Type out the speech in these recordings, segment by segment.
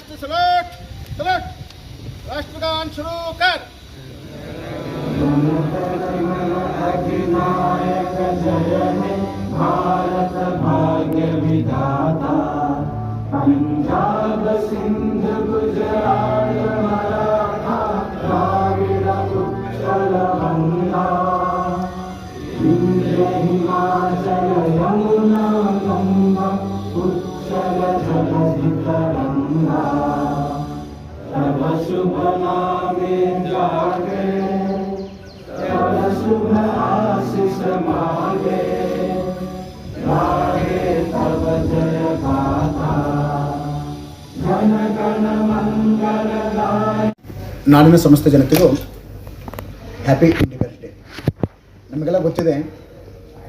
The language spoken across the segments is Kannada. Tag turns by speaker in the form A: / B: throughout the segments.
A: राष्ट्र सलूट सलूट राष्ट्रगान शुरू कर।
B: भारत भाग्य विधाता पंजाब सिंध गुजरात मराठा द्राविड़ उत्कल गंगा विंध्य हिमाचल यमुना गंगा उच्चल जलधि तरंगा तब शुभ नामे जागे तब शुभ आशीष मांगे गाहे तब जय गाथा जन गण मंगल गाय।
C: ನಾಡಿನ ಸಮಸ್ತ ಜನತೆಗೂ ಹ್ಯಾಪಿ ಇಂಡಿಪೆಂಡೆನ್ಸ್ ಡೇ. ನಮಗೆಲ್ಲ ಗೊತ್ತಿದೆ,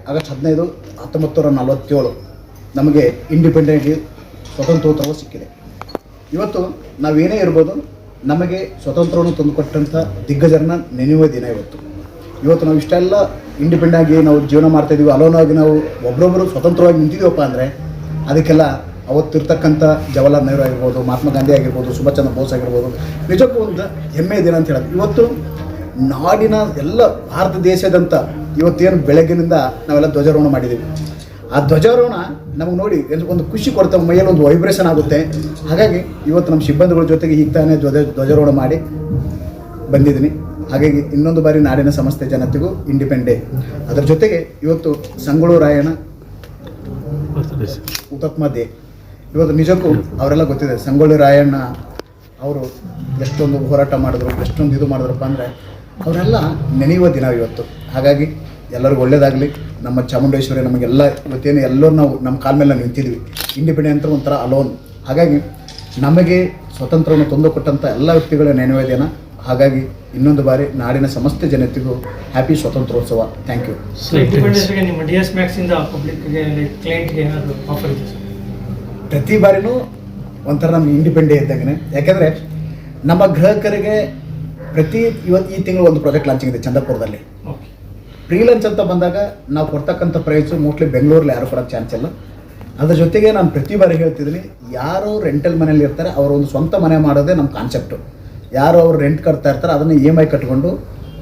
C: ಆಗಸ್ಟ್ 15 1947 ನಮಗೆ ಇಂಡಿಪೆಂಡೆಂಟ್ ಸ್ವತಂತ್ರೋತ್ಸವ ಸಿಕ್ಕಿದೆ. ಇವತ್ತು ನಾವೇನೇ ಇರ್ಬೋದು, ನಮಗೆ ಸ್ವತಂತ್ರವನ್ನು ತಂದುಕೊಟ್ಟಂಥ ದಿಗ್ಗಜರನ್ನ ನೆನೆಯುವ ದಿನ ಇವತ್ತು ನಾವು ಇಷ್ಟೆಲ್ಲ ಇಂಡಿಪೆಂಡೆಂಟ್ ಆಗಿ ನಾವು ಜೀವನ ಮಾಡ್ತಾಯಿದ್ದೀವಿ, ಅಲೋನಾಗಿ ನಾವು ಒಬ್ಬರೊಬ್ಬರು ಸ್ವತಂತ್ರವಾಗಿ ನಿಂತಿದ್ದೀವಪ್ಪ ಅಂದರೆ ಅದಕ್ಕೆಲ್ಲ ಅವತ್ತಿರ್ತಕ್ಕಂಥ ಜವಾಹರ್ಲಾಲ್ ನೆಹರು ಆಗಿರ್ಬೋದು, ಮಹಾತ್ಮ ಗಾಂಧಿ ಆಗಿರ್ಬೋದು, ಸುಭಾಷ್ ಚಂದ್ರ ಬೋಸ್ ಆಗಿರ್ಬೋದು, ನಿಜಕ್ಕೂ ಒಂದು ಹೆಮ್ಮೆಯ ದಿನ ಅಂತ ಹೇಳೋದು. ಇವತ್ತು ನಾಡಿನ ಎಲ್ಲ ಭಾರತ ದೇಶದಂತ ಇವತ್ತೇನು ಬೆಳಗ್ಗಿನಿಂದ ನಾವೆಲ್ಲ ಧ್ವಜಾರೋಹಣ ಮಾಡಿದ್ದೀವಿ. ಆ ಧ್ವಜಾರೋಹಣ ನಮಗೆ ನೋಡಿ ಒಂದು ಖುಷಿ ಕೊಡ್ತಾ, ಮೈಯಲ್ಲಿ ಒಂದು ವೈಬ್ರೇಷನ್ ಆಗುತ್ತೆ. ಹಾಗಾಗಿ ಇವತ್ತು ನಮ್ಮ ಸಿಬ್ಬಂದಿಗಳ ಜೊತೆಗೆ ಈಗ ತಾನೇ ಧ್ವಜಾರೋಹಣ ಮಾಡಿ ಬಂದಿದ್ದೀನಿ. ಹಾಗಾಗಿ ಇನ್ನೊಂದು ಬಾರಿ ನಾಡಿನ ಸಮಸ್ತ ಜನತೆಗೂ ಇಂಡಿಪೆಂಡೆಂಟ್ ಡೇ. ಅದರ ಜೊತೆಗೆ ಇವತ್ತು ಸಂಗೊಳ್ಳಿ ರಾಯಣ್ಣ ಹುತಾತ್ಮ ಡೇ. ಇವತ್ತು ನಿಜಕ್ಕೂ ಅವರೆಲ್ಲ ಗೊತ್ತಿದೆ, ಸಂಗೊಳ್ಳಿ ರಾಯಣ್ಣ ಅವರು ಎಷ್ಟೊಂದು ಹೋರಾಟ ಮಾಡಿದ್ರು, ಎಷ್ಟೊಂದು ಇದು ಮಾಡಿದ್ರಪ್ಪ ಅಂದರೆ ಅವರೆಲ್ಲ ನೆನೆಯುವ ದಿನ ಇವತ್ತು. ಹಾಗಾಗಿ ಎಲ್ಲರಿಗೂ ಒಳ್ಳೆಯದಾಗಲಿ. ನಮ್ಮ ಚಾಮುಂಡೇಶ್ವರಿ ನಮಗೆಲ್ಲ ಇವತ್ತೇನು ಎಲ್ಲರೂ ನಾವು ನಮ್ಮ ಕಾಲ ಮೇಲೆ ನಿಂತಿದ್ವಿ. ಇಂಡಿಪೆಂಡೆಂಟ್ ಅಂತ ಒಂಥರ ಅಲೋನ್. ಹಾಗಾಗಿ ನಮಗೆ ಸ್ವತಂತ್ರವನ್ನು ತಂದುಕೊಟ್ಟಂಥ ಎಲ್ಲ ವ್ಯಕ್ತಿಗಳ ನೆನೆಯುವ ದಿನ. ಹಾಗಾಗಿ ಇನ್ನೊಂದು ಬಾರಿ ನಾಡಿನ ಸಮಸ್ತ ಜನತೆಗೂ ಹ್ಯಾಪಿ ಸ್ವತಂತ್ರೋತ್ಸವ. Thank you.
D: ನಿಮ್ಮ DS Max ಇಂದ ಪಬ್ಲಿಕ್ಗೆ ಕ್ಲೈಂಟ್ಗೆ ಏನಾದರೂ ಆಫರ್ ಇದೆ ಸರ್?
C: ಪ್ರತಿ ಬಾರಿನೂ ಒಂಥರ ನಮ್ಗೆ ಇಂಡಿಪೆಂಡೆಂಟ್ ಡೇ ಇದ್ದಾಗೇ. ಯಾಕೆಂದರೆ ನಮ್ಮ ಗ್ರಾಹಕರಿಗೆ ಈ ತಿಂಗಳು ಒಂದು ಪ್ರಾಜೆಕ್ಟ್ ಲಾಂಚಿಂಗ್ ಇದೆ ಚಂದ್ರಪುರದಲ್ಲಿ. ಪ್ರೀ ಲಾಂಚ್ ಅಂತ ಬಂದಾಗ ನಾವು ಕೊಡ್ತಕ್ಕಂಥ ಪ್ರೈಸು ಮೋಸ್ಟ್ಲಿ ಬೆಂಗಳೂರಲ್ಲಿ ಯಾರು ಕೊಡೋಕ್ಕೆ ಚಾನ್ಸ್ ಇಲ್ಲ. ಅದ್ರ ಜೊತೆಗೆ ನಾನು ಪ್ರತಿ ಬಾರಿ ಹೇಳ್ತಿದ್ದೀನಿ, ಯಾರು ರೆಂಟಲ್ ಮನೇಲಿ ಇರ್ತಾರೆ ಅವರ ಒಂದು ಸ್ವಂತ ಮನೆ ಮಾಡೋದೇ ನಮ್ಮ ಕಾನ್ಸೆಪ್ಟು. ಯಾರು ಅವರು ರೆಂಟ್ ಕಟ್ತಾ ಇರ್ತಾರೆ ಅದನ್ನು EMI ಕಟ್ಕೊಂಡು.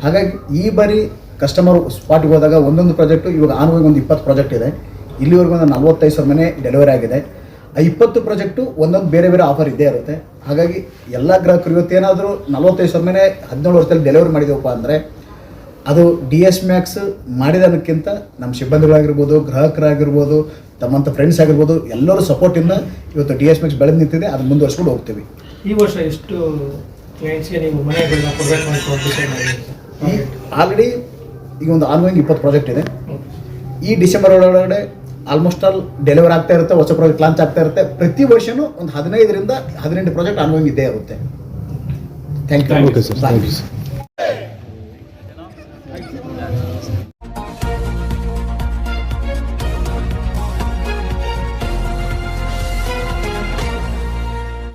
C: ಹಾಗಾಗಿ ಈ ಬಾರಿ ಕಸ್ಟಮರ್ ಸ್ಪಾಟ್ಗೆ ಹೋದಾಗ ಒಂದೊಂದು ಪ್ರಾಜೆಕ್ಟು, ಇವಾಗ ಆನ್ಗೋಯಿಂಗ್ ಒಂದು 20 ಪ್ರಾಜೆಕ್ಟ್ ಇದೆ. ಇಲ್ಲಿವರೆಗೂ ಒಂದು 45,000 ಮನೆ ಡೆಲಿವರಿ ಆಗಿದೆ. ಆ 20 ಪ್ರಾಜೆಕ್ಟು ಒಂದೊಂದು ಬೇರೆ ಬೇರೆ ಆಫರ್ ಇದ್ದೇ ಇರುತ್ತೆ. ಹಾಗಾಗಿ ಎಲ್ಲ ಗ್ರಾಹಕರು ಇವತ್ತೇನಾದರೂ 45,000 ಮನೆ 17 ವರ್ಷದಲ್ಲಿ ಡೆಲಿವರಿ ಮಾಡಿದೆವಪ್ಪ ಅಂದರೆ ಅದು DS Max ಮಾಡಿದಕ್ಕಿಂತ ನಮ್ಮ ಸಿಬ್ಬಂದಿಗಳಾಗಿರ್ಬೋದು, ಗ್ರಾಹಕರಾಗಿರ್ಬೋದು, ತಮ್ಮಂಥ ಫ್ರೆಂಡ್ಸ್ ಆಗಿರ್ಬೋದು, ಎಲ್ಲರೂ ಸಪೋರ್ಟಿಂದ ಇವತ್ತು DS Max ಬೆಳೆದು ನಿಂತಿದೆ. ಅದು ಮುಂದುವರ್ಸ್ಕೊಂಡು ಹೋಗ್ತೀವಿ.
D: ಈ ವರ್ಷ ಎಷ್ಟು ಕ್ಲೈಂಟ್ಸ್ಗೆ ನೀವು ಮನೆಗಳನ್ನ ಕೊಡಬೇಕು ಅಂತ
C: ಆಲ್ರೆಡಿ ಈಗ ಒಂದು ಆನ್ಗೋಯಿಂಗ್ 20 ಪ್ರಾಜೆಕ್ಟ್ ಇದೆ. ಈ ಡಿಸೆಂಬರ್ ಒಳಗಡೆ ಆಲ್ಮೋಸ್ಟ್ ಆಲ್ ಡೆಲಿವರ್ ಆಗ್ತಾ ಇರುತ್ತೆ, ಹೊಸ ಪ್ರಾಜೆಕ್ಟ್ ಲಾಂಚ್ ಆಗ್ತಾ ಇರುತ್ತೆ. ಪ್ರತಿ ವರ್ಷವೂ ಒಂದು 15 ರಿಂದ 18 ಪ್ರಾಜೆಕ್ಟ್ ಆನ್ಗೋಯಿಂಗ್ ಇದ್ದೇ ಇರುತ್ತೆ. Thank you.